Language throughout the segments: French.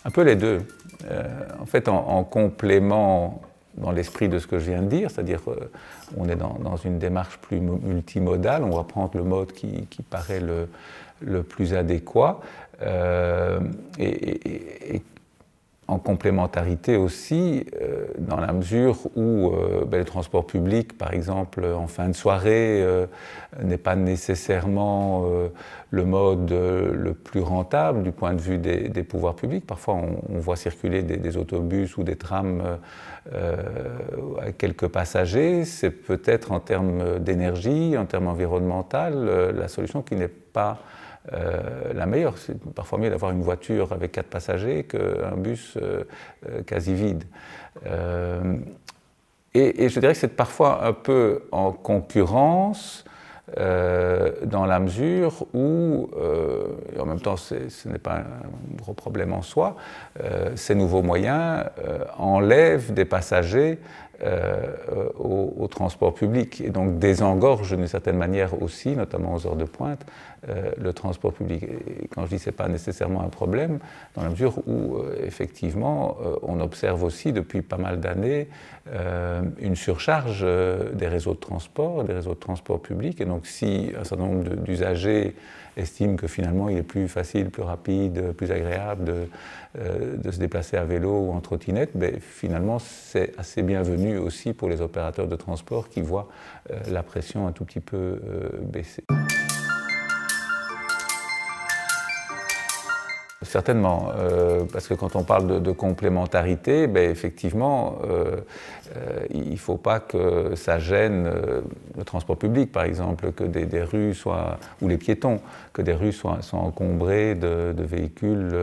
Un peu les deux. En fait, en complément dans l'esprit de ce que je viens de dire, c'est-à-dire qu'on est dans une démarche plus multimodale, on va prendre le mode qui paraît le plus adéquat, et en complémentarité aussi, dans la mesure où le transport public, par exemple, en fin de soirée, n'est pas nécessairement le mode le plus rentable du point de vue des pouvoirs publics. Parfois, on voit circuler des autobus ou des trams avec quelques passagers. C'est peut-être en termes d'énergie, en termes environnementaux, la solution qui n'est pas la meilleure. C'est parfois mieux d'avoir une voiture avec 4 passagers qu'un bus quasi vide. Et je dirais que c'est parfois un peu en concurrence dans la mesure où, et en même temps ce n'est pas un gros problème en soi, ces nouveaux moyens enlèvent des passagers au transport public et donc désengorgent d'une certaine manière aussi, notamment aux heures de pointe, le transport public. Et quand je dis que ce n'est pas nécessairement un problème, dans la mesure où effectivement on observe aussi depuis pas mal d'années une surcharge des réseaux de transport public, et donc si un certain nombre d'usagers estiment que finalement il est plus facile, plus rapide, plus agréable de se déplacer à vélo ou en trottinette, ben, finalement c'est assez bienvenu aussi pour les opérateurs de transport qui voient la pression un tout petit peu baisser. Certainement, parce que quand on parle de complémentarité, ben effectivement, il ne faut pas que ça gêne le transport public, par exemple, que des rues soient, ou les piétons, que des rues soient encombrées de véhicules.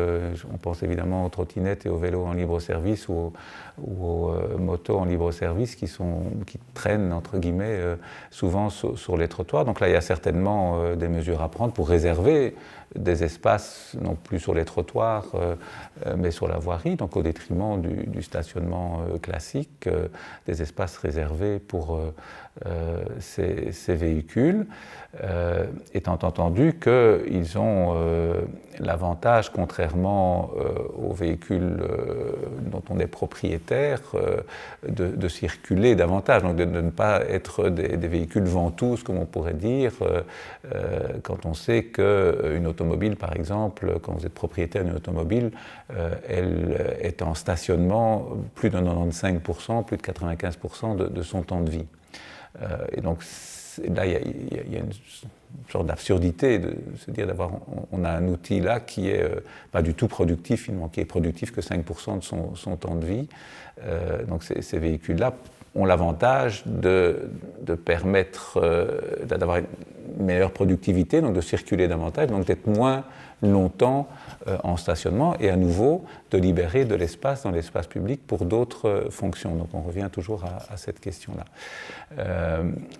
On pense évidemment aux trottinettes et aux vélos en libre-service ou aux motos en libre-service qui traînent, entre guillemets, souvent sur les trottoirs. Donc là, il y a certainement des mesures à prendre pour réserver des espaces, non plus sur les trottoirs, mais sur la voirie, donc au détriment du stationnement classique, des espaces réservés pour ces véhicules, étant entendu qu'ils ont l'avantage, contrairement aux véhicules dont on est propriétaire, de circuler davantage, donc de ne pas être des véhicules ventouses, comme on pourrait dire, quand on sait qu'une automobile, par exemple, quand vous êtes propriétaire d'une automobile, elle est en stationnement plus de 95%, plus de 95% de son temps de vie. Et donc là, il y a une sorte d'absurdité de se dire on a un outil là qui est pas du tout productif, finalement, qui est productif que 5% de son temps de vie. Donc ces véhicules-là ont l'avantage de permettre d'avoir une meilleure productivité, donc de circuler davantage, donc d'être moins longtemps en stationnement et à nouveau de libérer de l'espace dans l'espace public pour d'autres fonctions. Donc on revient toujours à cette question-là.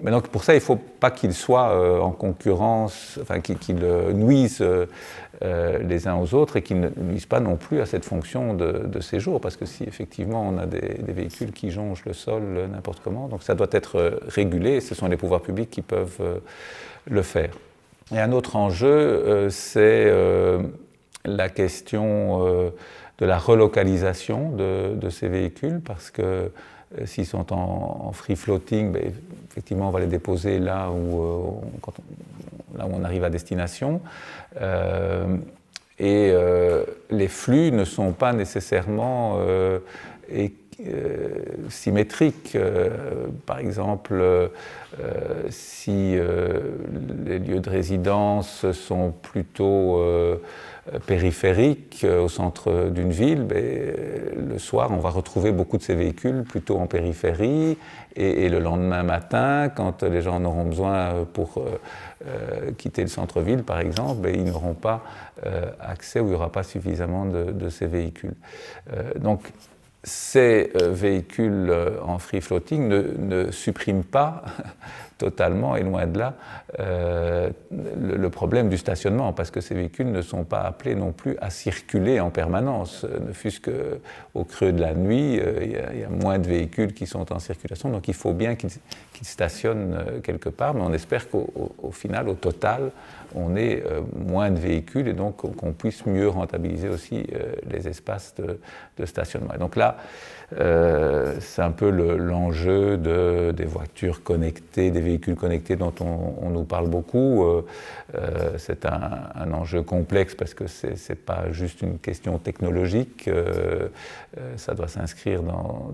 Mais donc pour ça, il ne faut pas qu'ils soient en concurrence, enfin qu'ils nuisent les uns aux autres et qu'ils ne nuisent pas non plus à cette fonction de séjour, parce que si effectivement on a des véhicules qui jonchent le sol n'importe comment, donc ça doit être régulé et ce sont les pouvoirs publics qui peuvent le faire. Et un autre enjeu, c'est la question de la relocalisation de ces véhicules, parce que s'ils sont en free floating, ben, effectivement on va les déposer là où on arrive à destination. Et les flux ne sont pas nécessairement symétriques. Par exemple, si les lieux de résidence sont plutôt périphériques au centre d'une ville, le soir on va retrouver beaucoup de ces véhicules plutôt en périphérie, et le lendemain matin, quand les gens en auront besoin pour quitter le centre-ville par exemple, ils n'auront pas accès, ou il n'y aura pas suffisamment de ces véhicules. Donc ces véhicules en free floating ne suppriment pas totalement, et loin de là, le le problème du stationnement, parce que ces véhicules ne sont pas appelés non plus à circuler en permanence, ne fût-ce qu'au creux de la nuit, il y a moins de véhicules qui sont en circulation, donc il faut bien qu'ils stationnent quelque part, mais on espère qu'au final, au total, on ait moins de véhicules et donc qu'on puisse mieux rentabiliser aussi les espaces de stationnement. Et donc là, c'est un peu l'enjeu des voitures connectées, des véhicules connectés dont on nous parle beaucoup. C'est un enjeu complexe parce que ce n'est pas juste une question technologique, ça doit s'inscrire dans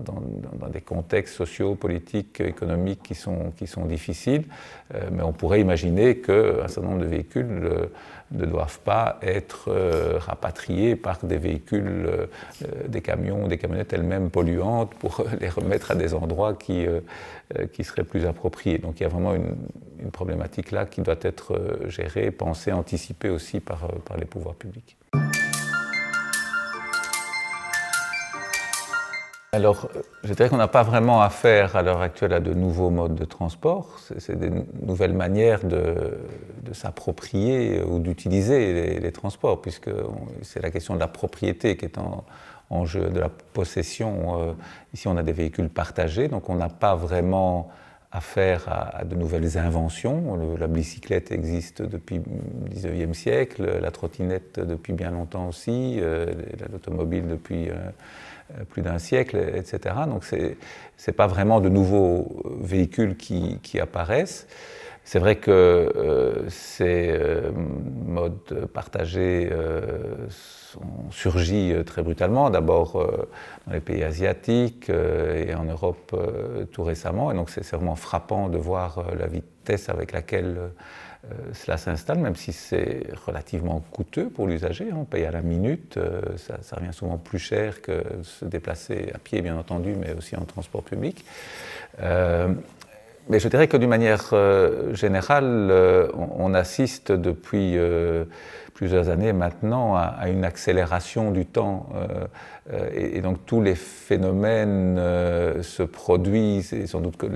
des contextes sociaux, politiques, économiques qui sont difficiles, mais on pourrait imaginer qu'un certain nombre de véhicules ne doivent pas être rapatriés par des véhicules, des camions, des camionnettes elles-mêmes polluantes pour les remettre à des endroits qui seraient plus appropriés. Donc il y a vraiment une problématique là qui doit être gérée, pensée, anticipée aussi par les pouvoirs publics. Alors, je dirais qu'on n'a pas vraiment affaire à l'heure actuelle à de nouveaux modes de transport. C'est des nouvelles manières de s'approprier ou d'utiliser les transports, puisque c'est la question de la propriété qui est en jeu, de la possession. Ici, on a des véhicules partagés, donc on n'a pas vraiment affaire à de nouvelles inventions. La bicyclette existe depuis le 19e siècle, la trottinette depuis bien longtemps aussi, l'automobile depuis plus d'un siècle, etc. Donc ce n'est pas vraiment de nouveaux véhicules qui apparaissent. C'est vrai que ces modes partagés ont surgi très brutalement, d'abord dans les pays asiatiques et en Europe tout récemment. Et donc c'est vraiment frappant de voir la vitesse avec laquelle cela s'installe, même si c'est relativement coûteux pour l'usager. On paye à la minute, ça revient souvent plus cher que de se déplacer à pied, bien entendu, mais aussi en transport public. Mais je dirais que d'une manière générale, on assiste depuis plusieurs années maintenant à une accélération du temps. Et donc tous les phénomènes se produisent, et sans doute que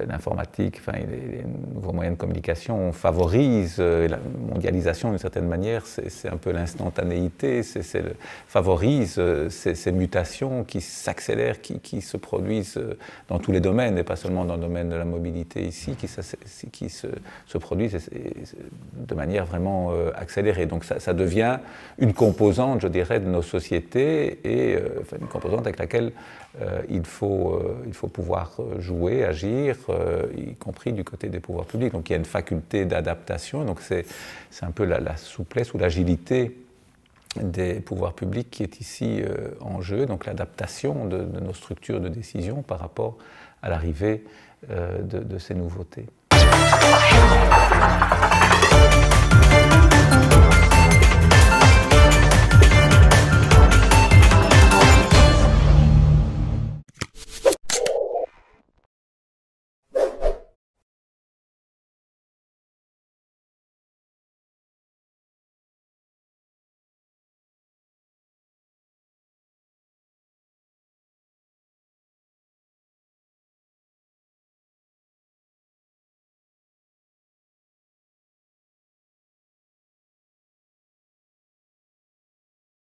l'informatique, enfin, les nouveaux moyens de communication favorisent la mondialisation d'une certaine manière, c'est un peu l'instantanéité, favorise ces mutations qui s'accélèrent, qui se produisent dans tous les domaines, et pas seulement dans le domaine de la mobilité ici, qui se produisent de manière vraiment accélérée. Donc ça devient une composante, je dirais, de nos sociétés, et enfin, une composante avec laquelle il faut pouvoir jouer, agir, y compris du côté des pouvoirs publics. Donc il y a une faculté d'adaptation, donc c'est un peu la souplesse ou l'agilité des pouvoirs publics qui est ici en jeu, donc l'adaptation de nos structures de décision par rapport à l'arrivée de ces nouveautés.